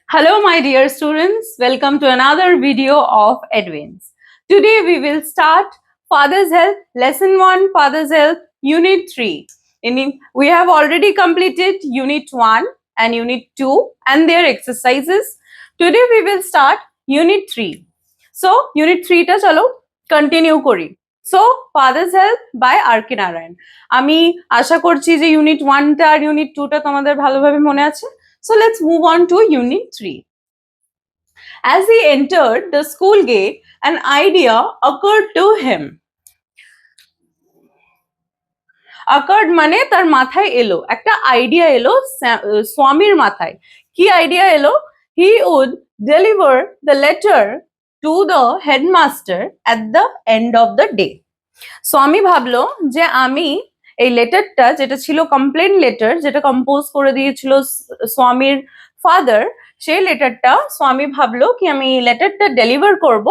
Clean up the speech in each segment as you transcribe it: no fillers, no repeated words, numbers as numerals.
Hello, my dear students. Welcome to another video of Advance. Today we will start Father's Health, Lesson 1, Father's Health, Unit 3. We have already completed Unit 1 and Unit 2 and their exercises. Today we will start Unit 3. So, Unit 3 ta chalo continue kori. So, Father's Health by R.K. Narayan. আমি আশা করছি যে Unit 1 টা আর Unit 2 টা তোমাদের ভালোভাবে মনে আছে। So let's move on to Unit 3. As he entered the school gate, an idea occurred to him. Occurred মানে তার মাথায় এলো একটা আইডিয়া এলো স্বামীর মাথায় কি আইডিয়া এলো he would deliver the letter to the headmaster at the end of the day. স্বামী ভাবলো যে আমি এই লেটারটা যেটা ছিল কমপ্লেন লেটার যেটা কম্পোজ করে দিয়েছিল স্বামীর ফাদার সেই লেটারটা স্বামী ভাবলো কি আমি লেটারটা ডেলিভার করব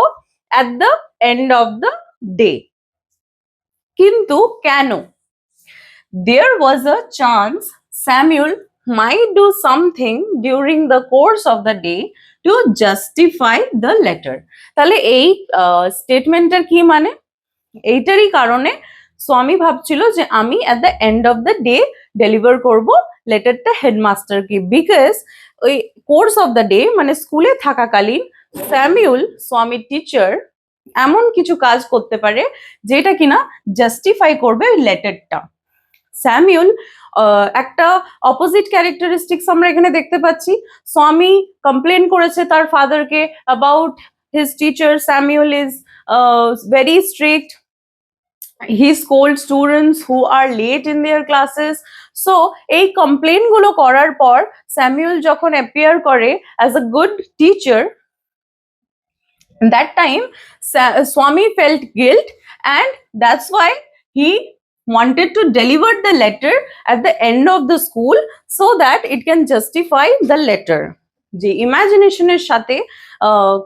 at the end of the day. কিন্তু কেন? There was a chance Samuel might do something during the course of the day to justify the letter. তাহলে এই স্টেটমেন্টের কি মানে? এইটারই কারণে স্বামী ভাবছিল যে আমি at the end of the day deliver করব লেটারটা হেডমাস্টারকে বিকজ ওই কোর্স অফ দ্য ডে মানে স্কুলে থাকাকালীন স্যামিউল স্বামীর টিচার এমন কিছু কাজ করতে পারে যেটা কিনা জাস্টিফাই করবে ওই লেটারটা। স্যামিউল একটা অপোজিট ক্যারেক্টারিস্টিক্স আমরা এখানে দেখতে পাচ্ছি। স্বামী কমপ্লেন করেছে তার ফাদারকে about his teacher Samuel is very strict. He scolds students who are late in their classes. So এই কমপ্লেন গুলো করার পর স্যামুয়েল যখন অ্যাপিয়ার করে as a good teacher, that time Swami felt guilt and that's why he wanted to deliver the letter at the end of the school so that it can justify the letter. যে ইমাজিনেশনের সাথে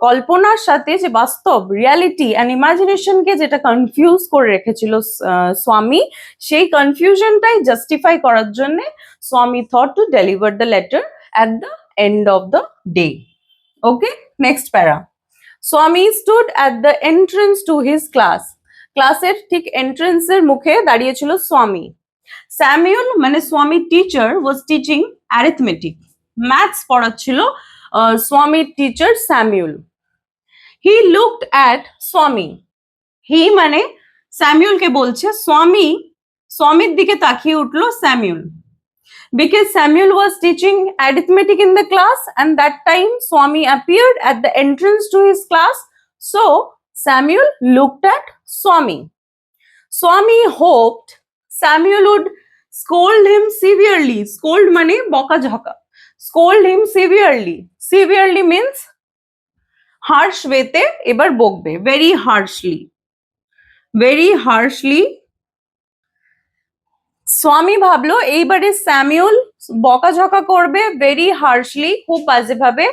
কল্পনার সাথে যে বাস্তব reality and ইমাজিনেশনকে যেটা confuse করে রেখেছিল স্বামী সেই কনফিউশনটাই জাস্টিফাই করার জন্য Swami thought to deliver the letter at the end of the day. Okay, next para. Swami stood at the entrance to his class. ক্লাসের ঠিক এন্ট্রেন্সের মুখে দাঁড়িয়েছিল স্বামী। স্যামুয়েল মানে Swami teacher was teaching arithmetic, maths পড়াচ্ছিল স্বামীর teacher Samuel. He looked at Swami, he মানে স্যামুয়েলকে বলছে স্বামীর দিকে তাকিয়ে উঠলো Samuel because Samuel was teaching arithmetic in the class and that time Swami appeared at the entrance to his class. So Samuel looked at Swami. Swami hoped Samuel would scold him severely. Scold mane boka jhaka. Scold him severely. Severely means harsh way te ebar bokbe, very harshly. Very harshly. স্বামী ভাবলো এইবারে Samuel বকাঝকা করবে very হার্শলি, খুব বাজে ভাবে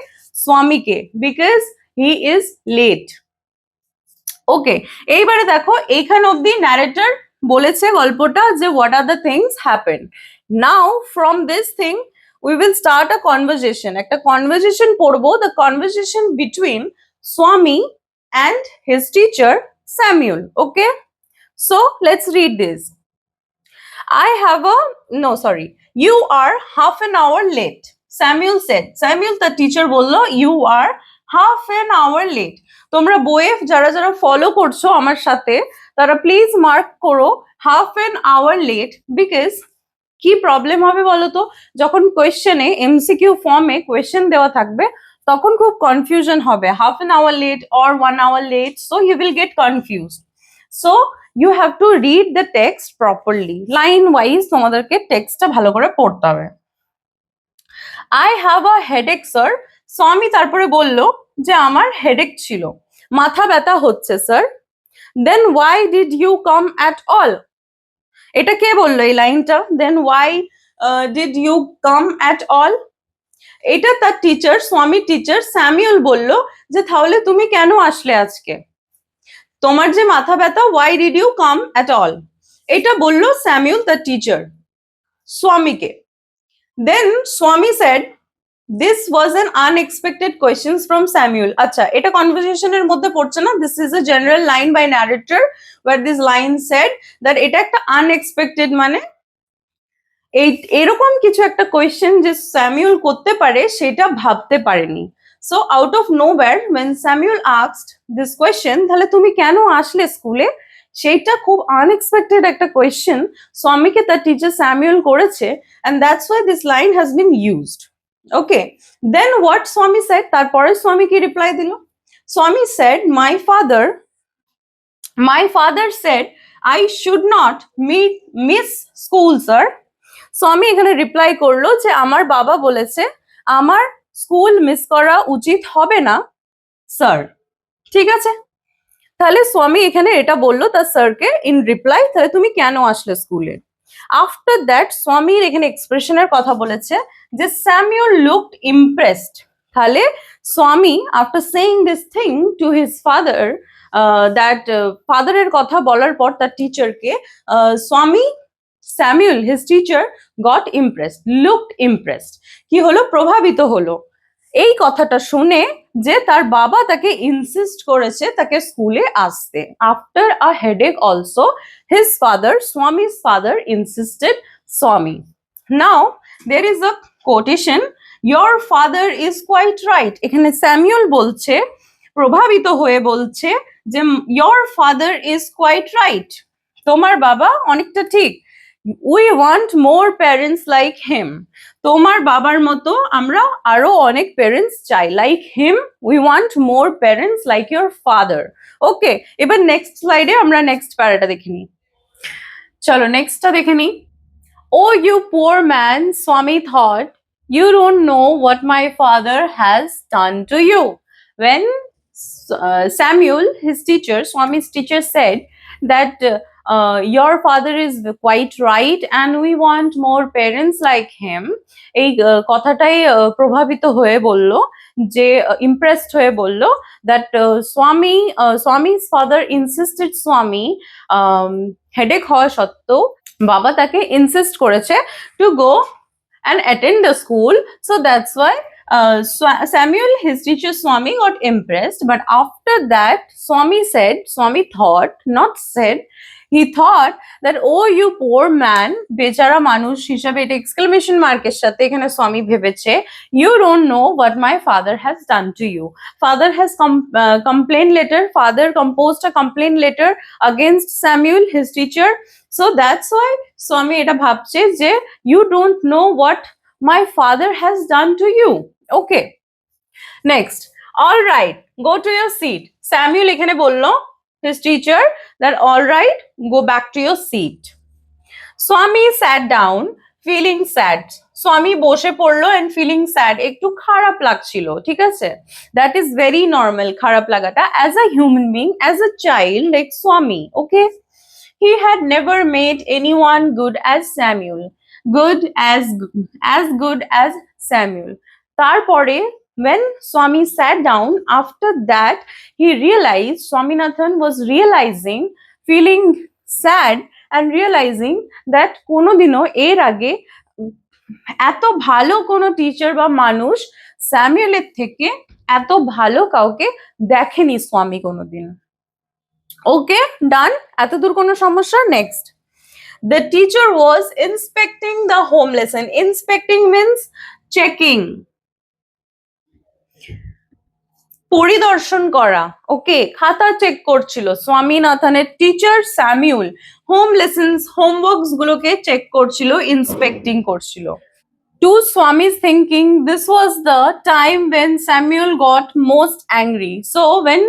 স্বামীকে because he is late. ওকে, এইবারে দেখো এইখান অব্দি ন্যারেটর বলেছে গল্পটা যে what are the things happen. Now from this thing we will start a conversation, একটা কনভারসেশন পড়বো, দ্য কনভারসেশন বিটুইন স্বামী and his teacher Samuel. Okay, so let's read this. You are half an hour late, Samuel said. Samuel the teacher বললো you are half an hour late. তোমরা বইয়ে যারা যারা follow করছো আমার সাথে তারা প্লিজ মার্ক করো half an hour late because কি প্রবলেম হবে বলো তো, যখন কোয়েশ্চেনে এমসিকিউ ফর্মে কোয়েশ্চেন দেওয়া থাকবে তখন খুব কনফিউশন হবে, half an hour late or 1 hour late, so you will get confused. So you have to read the text properly. Line wise তোমাদেরকে টেক্সটটা ভালো করে পড়তে হবে। I have a headache sir. স্বামী তারপরে বলল যে আমার হেডেক ছিল, মাথা ব্যথা হচ্ছে sir. Then why did you come at all? এটা কে বললো এই লাইনটা? Then why did you come at all? এটা তার টিচার, স্বামী টিচার স্যামুয়েল বলল যে তাহলে তুমি কেন আসলে আজকে, তোমার যে মাথা ব্যথা, why did you come at all? এটা বললো স্যামুয়েল দ্য টিচার স্বামীকে। Then Swami said, This was an unexpected questions from Samuel. আচ্ছা, এটা কনভারসেশনের মধ্যে পড়ছে না. This is a general line by narrator where this line said that এটা একটা unexpected মানে এরকম কিছু একটা কোয়েশ্চেন যে স্যামুয়েল করতে পারে সেটা ভাবতে পারেনি. So out of nowhere when Samuel asked this question, তাহলে তুমি কেন আসলে স্কুলে, সেইটা খুব আনএক্সপেক্টেড একটা কোয়েশ্চেন স্বামীকে তার টিচার স্যামুয়েল করেছে, and that's why this line has been used. Okay, then what Swami said, তারপরে স্বামী কি রিপ্লাই দিল? Swami said, my father said I should not miss school, sir. স্বামী এখানে রিপ্লাই করলো যে আমার বাবা বলেছে আমার স্কুল মিস করা উচিত হবে না স্যার. ঠিক আছে, তাহলে স্বামী এখানে এটা বললো তার স্যারকে ইন রিপ্লাই, তাহলে তুমি কেন আসলে স্কুলে. আফটার দ্যাট স্বামীর এখানে এক্সপ্রেশনের কথা বলেছে যে স্যামুয়েল লুকড ইমপ্রেসড. তাহলে Swami after saying this thing to his father, that ফাদারের কথা বলার পর তার টিচারকে, Samuel, his teacher, got impressed, looked impressed. কি হলো? প্রভাবিত হলো এই কথাটা শুনে যে তার বাবা তাকে ইনসিস্ট করেছে তাকে স্কুলে আসতে. After a headache also his father, Swami's father insisted Swami. Now there is a quotation, your father is quite right. এখানে স্যামুয়েল বলছে, প্রভাবিত হয়ে বলছে যে your father is quite right, তোমার বাবা অনেকটা ঠিক. We want more parents like him. তোমার বাবার মতো আমরা আরো অনেক প্যারেন্টস চাই. Like him, we want more parents like your father. ওকে, এবার নেক্সট স্লাইডে আমরা নেক্সট প্যারাটা দেখে নিই. চলো নেক্সটটা দেখে নিই. Oh, you poor man, Swami thought, you don't know what my father has done to you. When Samuel, his teacher, Swami's teacher, said that your father is quite right and we want more parents like him, এই কথাটাই প্রভাবিত হয়ে বলল, যে impressed হয়ে বলল, that Swami's father insisted Swami, headache হওয়া সত্ত্বেও বাবা তাকে ইনসিস্ট করেছে to go and attend the school. So that's why Samuel, his teacher Swami, got impressed. But after that, Swami thought, not said, he thought that, oh, you poor man, বেচারা মানুষ হিসাবে এটা exclamation মার্কের সাথে এখানে স্বামী ভেবেছে, you don't know what my father has done to you. Father has father composed a complaint letter against Samuel, his teacher. So that's why Swami এটা ভাবছে যে you don't know what my father has done to you. Okay, next. All right, go to your seat. Samuel এখানে বললো his teacher that all right, go back to your seat. Swami sat down feeling sad. Swami বসে পড়লো and feeling sad, একটু খারাপ লাগছিল. ঠিক আছে, that is very normal, খারাপ লাগাটা as a human being, as a child like Swami. Okay, he had never made anyone good as Samuel, good as Samuel. তারপরে when Swami sat down, after that he realized, Swaminathan was realizing, feeling sad and realizing that কোনোদিনও এর আগে এত ভালো কোনো teacher বা মানুষ স্যামুয়েলের থেকে এত ভালো কাউকে দেখেনি স্বামী কোনোদিন. ওকে, ডান, এতদূর কোনো সমস্যা? Next. The teacher was inspecting the home lesson. Inspecting means checking, পরিদর্শন করা. ওকে, খাতা চেক করছিল স্বামীনাথনের teacher Samuel, home lessons, homeworks গুলোকে চেক করছিল, ইন্সপেক্টিং করছিল. To Swami's thinking, this was the time when Samuel got most angry. So when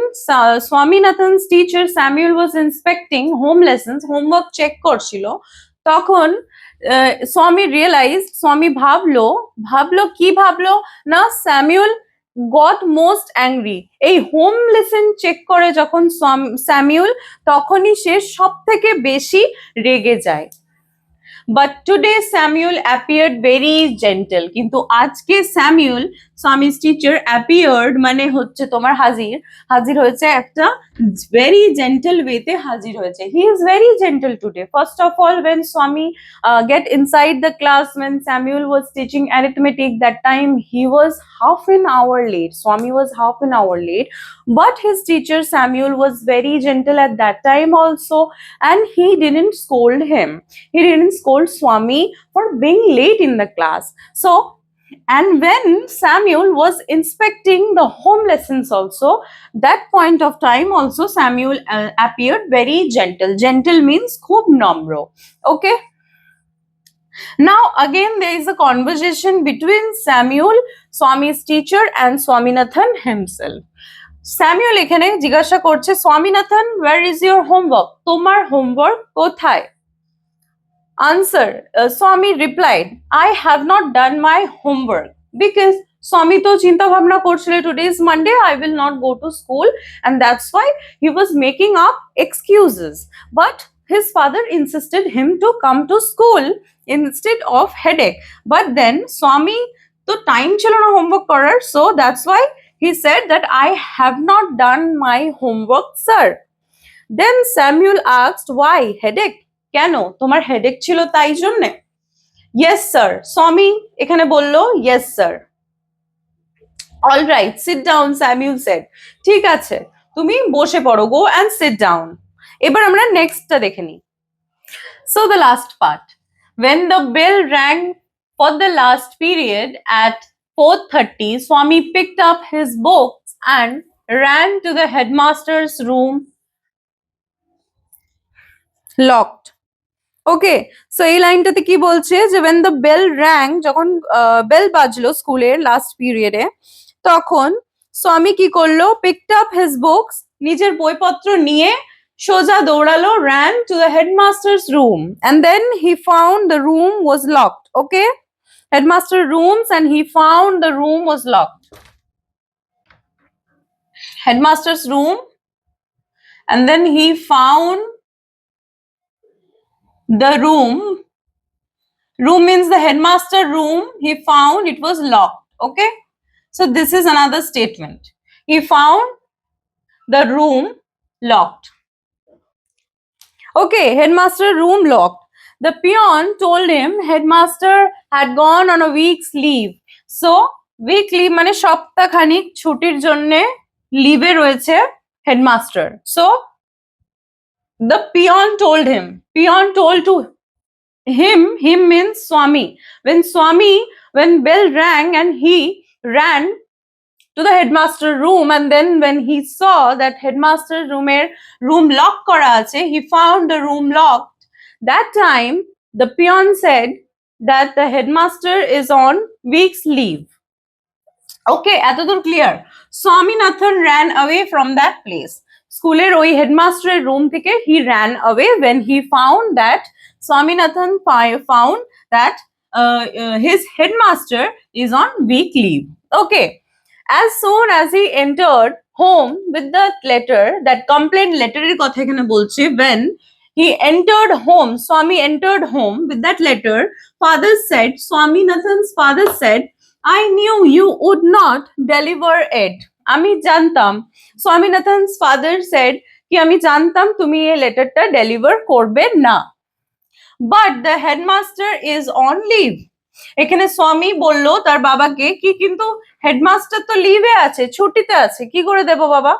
Swaminathan's teacher Samuel was inspecting home lessons, homework check করছিল, তখন Swami realized, Swami ভাবলো কি ভাবলো না, Samuel got most angry. এই home lesson check করে যখন Samuel, তখনই সে সব থেকে বেশি রেগে যায়. But today Samuel appeared very gentle. কিন্তু আজকে স্যামুয়েল Swami's teacher appeared মানে হচ্ছে তোমার হাজির হয়েছে একটা very gentle way তে হাজির হয়েছে. He is very gentle today. First of all, when Swami get inside the class, when Samuel was teaching arithmetic, that time he was half an hour late. Swami was half an hour late, but his teacher Samuel was very gentle at that time also, and he didn't scold him. He didn't scold Swami for being late in the class. So, and when Samuel was inspecting the home lessons also, that point of time also Samuel appeared very gentle. Gentle means khub namro. Okay. Now again there is a conversation between Samuel, Swami's teacher, and Swaminathan himself. Samuel এখানে জিজ্ঞাসা করছে, Swaminathan, where is your homework? তোমার homework কোথায়? Answer, Swami replied, I have not done my homework because Swami to chinta bhabna korchile today is Monday, I will not go to school, and that's why he was making up excuses. But his father insisted him to come to school instead of headache. But then Swami to time chilo na homework korar, so that's why he said that I have not done my homework, sir. Then Samuel asked, why headache? কেন তোমার headache ছিল তাই জন্যে? Yes sir. Swami এখানে বললো yes sir. All right, sit down, Samuel said. ঠিক আছে, তুমি বসে পড়ো, go and sit down. এবার আমরা নেক্সটটা দেখে নিই. So the last part. When the bell rang for the last period at 4:30, Swami picked up his books and ran to the headmaster's room, locked. Okay, so এই লাইনটাতে কি বলছে যে when the bell rang, যখন bell বাজলো স্কুলের last পিরিয়ডে, তখন স্বামী কি করলো, picked up his books, নিজের বইপত্র নিয়ে সোজা দৌড়ালো, ran to the headmaster's room, and then he found the room was locked. Okay, headmaster rooms, and he found the room was locked. Headmaster's room, and then he found the room means the headmaster room, he found it was locked. Okay, so this is another statement. He found the room locked. Okay, headmaster room locked. The peon told him headmaster had gone on a week's leave. So week leave মানে সপ্তাহখানিক ছুটির জন্য লিভে রয়েছে headmaster. So the peon told to him means Swami. When bell rang and he ran to the headmaster room, and then when he saw that headmaster room lock kora ache, he found the room locked. That time the peon said that the headmaster is on week's leave. Okay, এতদূর clear. Swaminathan ran away from that place. স্কুলের ওই হেডমাস্টারের room থেকে he ran away when he found that Swaminathan found that his headmaster is on week leave. Okay, as soon as he entered home with that letter, that complaint letter এর কথা এখানে বলছে, when he entered home, Swami entered home with that letter, Swaminathan's father said, I knew you would not deliver it. আমি জানতাম, Swaminathan's father said কি আমি জানতাম তুমি এই লেটারটা ডেলিভার করবে না. But the headmaster is on leave. এখানে স্বামী বলল তার বাবাকে কি কিন্তু হেডমাস্টার তো লিভে আছে, ছুটিতে আছে, কি করে দেব বাবা?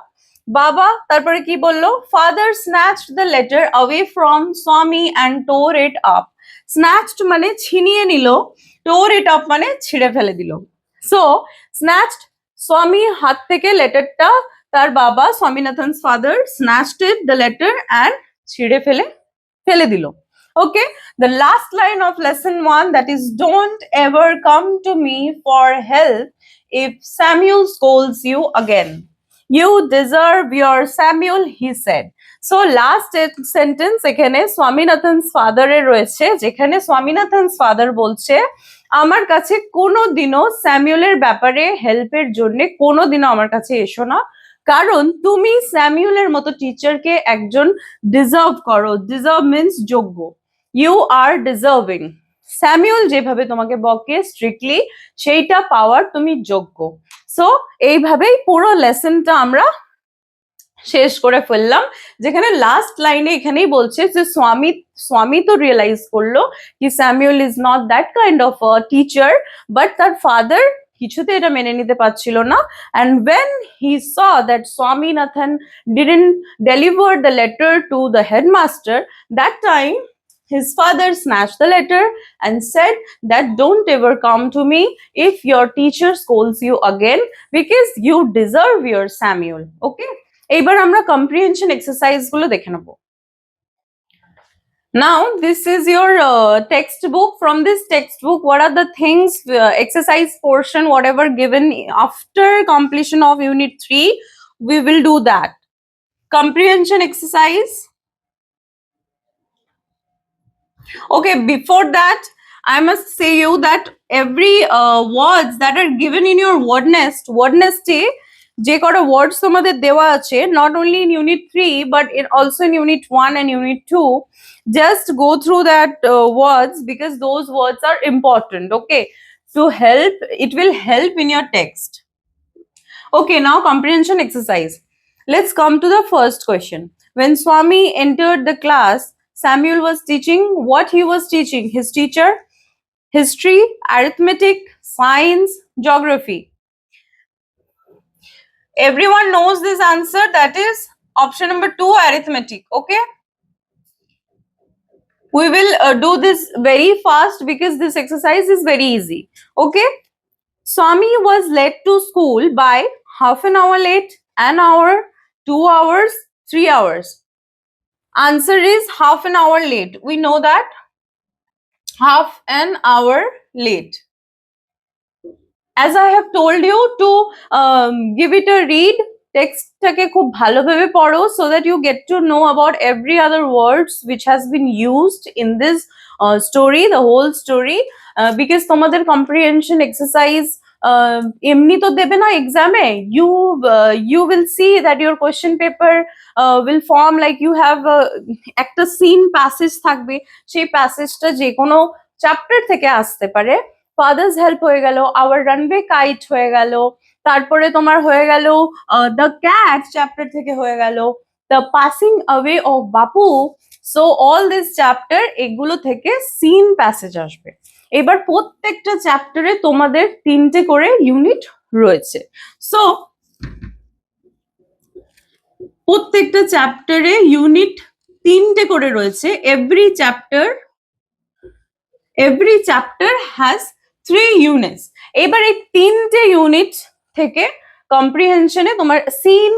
বাবা তারপরে কি বললো, father snatched the letter away from Swami and tore it up. Snatched মানে ছিনিয়ে নিল, tore it up মানে ছিঁড়ে ফেলে দিল. So snatched, Swami হাত থেকে লেটারটা, তার বাবা Swaminathan's father snatched it, the letter, and ছিঁড়ে ফেলে দিল. Okay, the last line of lesson 1, that is, don't ever come to me for help if Samuel scolds you again. You deserve your Samuel, he said. So last sentence এখানে Swaminathan's father এর রয়েছে, যেখানে Swaminathan's father বলছে আমার কাছে কোনোদিনও স্যামুয়েলের ব্যাপারে হেল্পের জন্য কোনোদিনও আমার কাছে এসো না, কারণ তুমি স্যামুয়েলের মতো টিচারকে একজন ডিজার্ভ করো. ডিজার্ভ মিন্স যোগ্য. You are deserving. স্যামুয়েল যেভাবে তোমাকে বকে স্ট্রিক্টলি সেইটা পাওয়ার তুমি যোগ্য। সো এইভাবেই পুরো লেসনটা আমরা শেষ করে ফেললাম, যেখানে লাস্ট লাইনে এখানেই বলছে যে স্বামী তো রিয়েলাইজ করলো কি Samuel is not that kind of teacher, but তার ফাদার কিছুতে এটা মেনে নিতে পারছিল না। and when he saw that Swaminathan didn't deliver the letter to the headmaster, that time his father snatched the letter and said that don't ever come to me if your teacher scolds you again, because you deserve your Samuel. Okay, এইবার আমরা comprehension exercise গুলো দেখে নেব। Now this is your textbook. From this textbook, what are the things, exercise portion, whatever given after completion of unit 3, we will do that. Comprehension exercise. Okay, before that, I must say you that every words that are given in your word nest যে কটা ওয়ার্ডস তোমাদের দেওয়া আছে, not only in unit 3 but also in unit 1 and unit 2, just go through that words, because those words are important, okay, to help, it will help in your text. Okay, now comprehension exercise. Let's come to the first question. When Swami entered the class, Samuel was teaching. What he was teaching? His teacher? History, arithmetic, science, geography. Everyone knows this answer. That is option number 2, arithmetic. Okay. We will do this very fast because this exercise is very easy. Okay. Swami was late to school by half an hour late, an hour, 2 hours, 3 hours. Answer is half an hour late. We know that. Half an hour late. As I have told you to give it a read, টেক্সটটাকে খুব ভালোভাবে পড়ো, so that you get to know about every other words which has been used in this story, the whole story, because তোমাদের comprehension exercise এমনি তো দেবে না এক্সামে, you will see that your question paper will form like you have একটা seen passage থাকবে, সেই প্যাসেজটা যে কোনো চ্যাপ্টার থেকে আসতে পারে। ফাদার্স হেল্প হয়ে গেল, আওয়ার রানওয়ে কাইট হয়ে গেল, তারপরে তোমার হয়ে গেল দ্য ক্যাট চ্যাপ্টার থেকে হয়ে গেল, the passing away of Bapu. So all this chapter, এগুলো থেকে সিন প্যাসেজ আসবে। এবার প্রত্যেকটা চ্যাপ্টারে তোমাদের 3টে করে ইউনিট রয়েছে। সো প্রত্যেকটা চ্যাপ্টারে ইউনিট 3টে করে রয়েছে। Every chapter has 3 units. এবার এই 3টে ইউনিট থেকে কম্প্রিহেনশনে তোমার সিন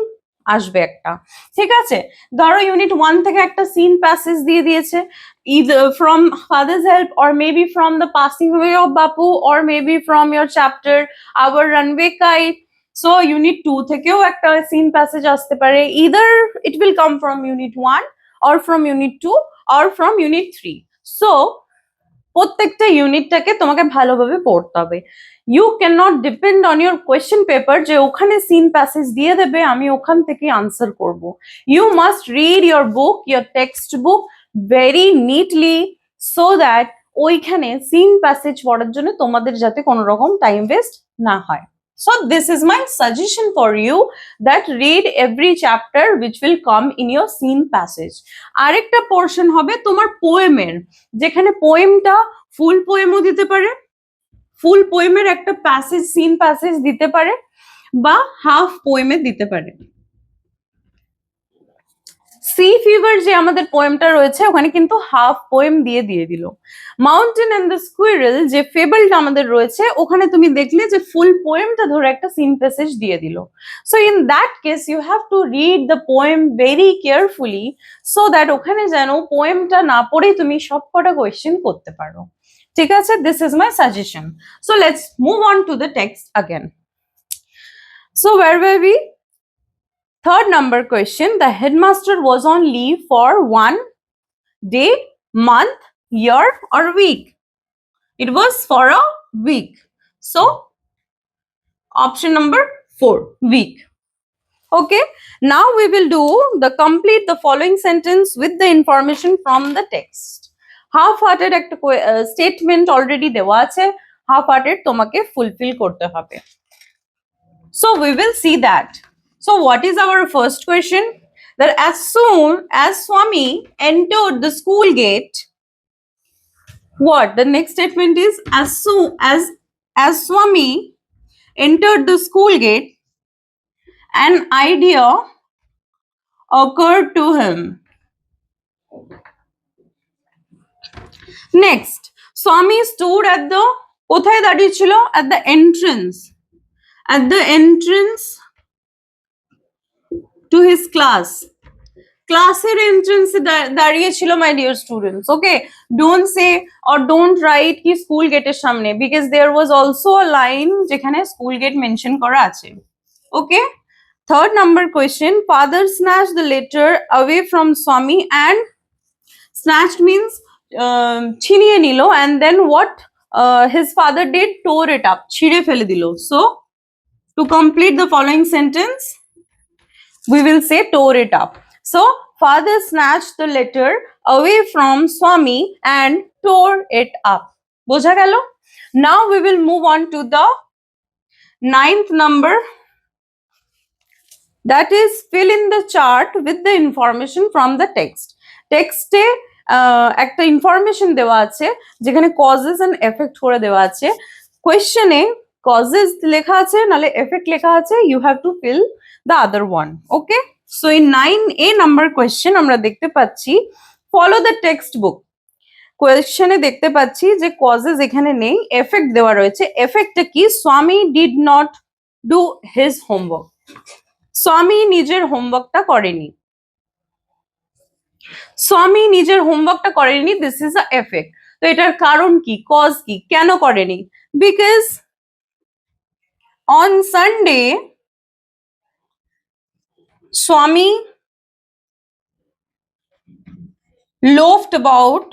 আসবে একটা, ঠিক আছে? ধরো ইউনিট 1 থেকে একটা সিন প্যাসেজ দিয়ে দিয়েছে, either from father's help or maybe from the passing away of Bapu or maybe from your chapter our runway kite. So unit 2 থেকেও একটা সিন প্যাসেজ আসতে পারে, either it will come from unit 1 or from unit 2 or from unit 3. So প্রত্যেকটা ইউনিটটাকে তোমাকে ভালোভাবে পড়তে হবে। You can not depend on your question paper যে ওখানে সিন প্যাসেজ দিয়ে দেবে আমি ওখান থেকে আনসার করব। You must read your book, your text book very neatly, so that ওইখানে সিন প্যাসেজ পড়ার জন্য তোমাদের যাতে কোনো রকম টাইম ওয়েস্ট না হয়। So this is my suggestion for you, that read every chapter which will come in your scene passage. আরেকটা পোর্শন হবে তোমার পোয়েমের, যেখানে পোয়েমটা ফুল পোয়েমও দিতে পারে, ফুল পোয়েমের একটা প্যাসেজ সিন প্যাসেজ দিতে পারে, বা হাফ পোয়েমে দিতে পারে। সি ফিভার যে আমাদের পোয়েমটা রয়েছে ওখানে কিন্তু হাফ পোয়েম দিয়ে দিল। মাউন্টেন এন্ড দ্য স্কুইরেল যে ফেবলটা আমাদের রয়েছে ওখানে তুমি দেখলে যে ফুল পোয়েমটা ধরে একটা সিন প্যাসেজ দিয়ে দিল। So in that case you have to read the poem very carefully, so that ওখানে যেন পোয়েমটা না পড়ে তুমি সবকটা কোয়েশ্চেন করতে পারো, ঠিক আছে? This is my suggestion. So let's move on to the text again. So where were we? Third number question, the headmaster was on leave for 1 day, month, year or week? It was for a week. So option number 4, week. Okay, now we will do the complete the following sentence with the information from the text. Half hearted একটা statement already দেওয়া আছে, half hearted তোমাকে fulfil করতে হবে। So we will see that. So what is our first question? That as soon as Swami entered the school gate, what the next statement is, as soon as Swami entered the school gate, an idea occurred to him. Next, Swami stood at the কোথায় দাঁড়িয়ে ছিল? At the entrance, at the entrance to his class. ক্লাসের এন্ট্রেন্সে দাঁড়িয়ে ছিল my dear students. Okay, don't say or don't write কি school গেটের সামনে, because there was also a line যেখানে স্কুল গেট মেনশন করা আছে। Okay, third number question, father snatch the letter away from Swami and snatch means ছিনিয়ে নিল, and then what his father did, tore it up, ছিঁড়ে ফেলে দিল। So to complete the following sentence we will say tore it up. So father snatched the letter away from Swami and tore it up. Bojha gelo? Now we will move on to the 9th number, that is fill in the chart with the information from the text. Text এ একটা information দেওয়া আছে যেখানে causes and effect করে দেওয়া আছে। Question এ causes লেখা আছে নালে effect লেখা আছে, you have to fill the other one. Okay, so in 9A number question আমরা দেখতে পাচ্ছি follow the textbook. কোয়েশ্চেনে দেখতে পাচ্ছি যে causes এখানে নেই, effect দেওয়া রয়েছে। effectটা কি? স্বামী did not do his homework. স্বামী নিজের হোমওয়ার্কটা করেনি, স্বামী নিজের হোমওয়ার্কটা করেনি, দিস ইজ আ এফেক্ট। তো এটার কারণ কি, কজ কি, কেন করেনি? Because on Sunday Swami loafed about.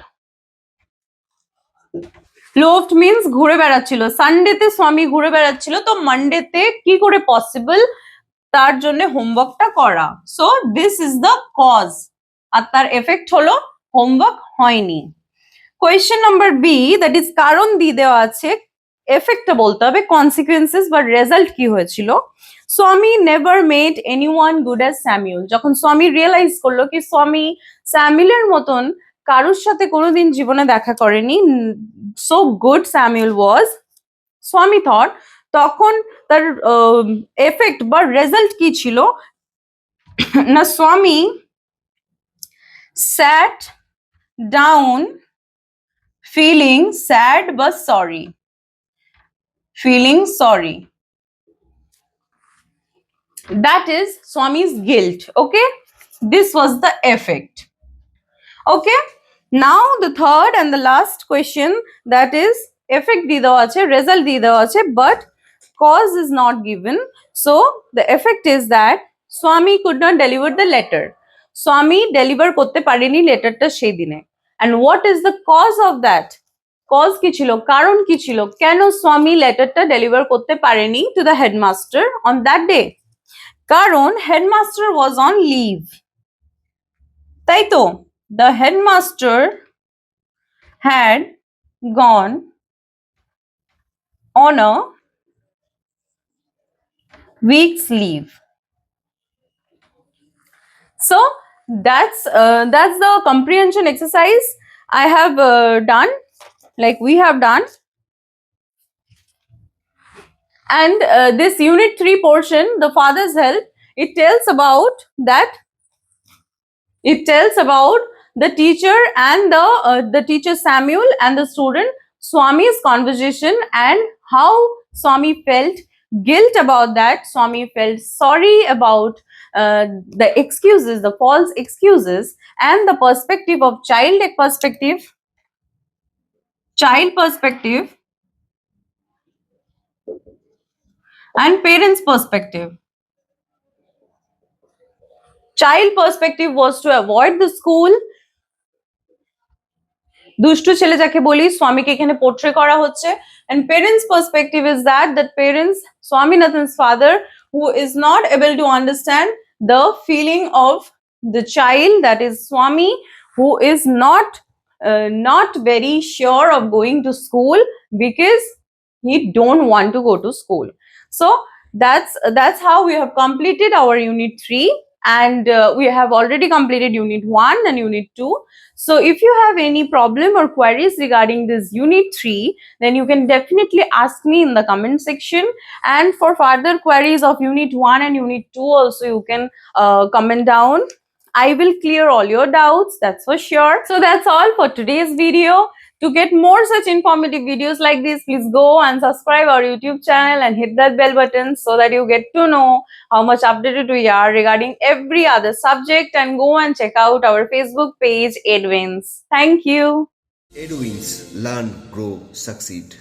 Loafed means ঘুরে বেড়াচ্ছিল। সানডেতে স্বামী ঘুরে বেড়াচ্ছিল, তো মানডেতে কি করে পসিবল তার জন্য হোমওয়ার্কটা করা। So this is the cause, আর তার এফেক্ট হলো হোমওয়ার্ক হয়নি। Question number B, that is কারণ দিয়ে দেওয়া আছে, এফেক্টটা বলতে হবে, কনসিকুয়েন্সেস বা রেজাল্ট কি হয়েছিল। স্বামী never made anyone good as Samuel. যখন স্বামী রিয়েলাইজ করলো কি স্বামী স্যামুয়েলের মতন কারোর সাথে কোনোদিন জীবনে দেখা করেনি, সো গুড স্যামুয়েল ওয়াজ, স্বামী থট, তখন তার এফেক্ট বা রেজাল্ট কি ছিল না, স্বামী sat down feeling sad but sorry, feeling sorry. That is Swami's guilt. Okay, this was the effect. Okay, now the third and the last question, that is effect দিয়ে দেওয়া আছে, result দিয়ে দেওয়া আছে, but cause is not given. So the effect is that Swami could not deliver the letter. Swami deliver করতে পারেনি লেটারটা সেই দিনে। And what is the cause of that? Cause কি ছিল, কারণ কি ছিল, কেন স্বামী লেটারটা ডেলিভার করতে পারেনি to the headmaster on that day? কারণ হেডমাস্টার ওয়াজ অন লিভ, তাই তো? The headmaster had gone on a week's leave. So that's the comprehension exercise I have done, like we have done. And this unit 3 portion, the father's help, it tells about that, it tells about the teacher and the teacher Samuel and the student Swami's conversation, and how Swami felt guilt about that. Swami felt sorry about the excuses, the false excuses, and the perspective of child perspective and parents perspective. Child perspective was to avoid the school. দুষ্টু ছেলে যাকে বলি স্বামীকে এখানে portray করা হচ্ছে, and parents perspective is that parents, Swaminathan's father, who is not able to understand the feeling of the child, that is Swami, who is not not very sure of going to school because he don't want to go to school. So that's how we have completed our unit 3, and we have already completed unit 1 and unit 2. So if you have any problem or queries regarding this unit 3, then you can definitely ask me in the comment section, and for further queries of unit 1 and unit 2 also you can comment down. I will clear all your doubts, that's for sure. So that's all for today's video. To get more such informative videos like this, please go and subscribe our YouTube channel and hit that bell button so that you get to know how much updated we are regarding every other subject, and go and check out our Facebook page, Edwins. Thank you. Edwins, learn, grow, succeed.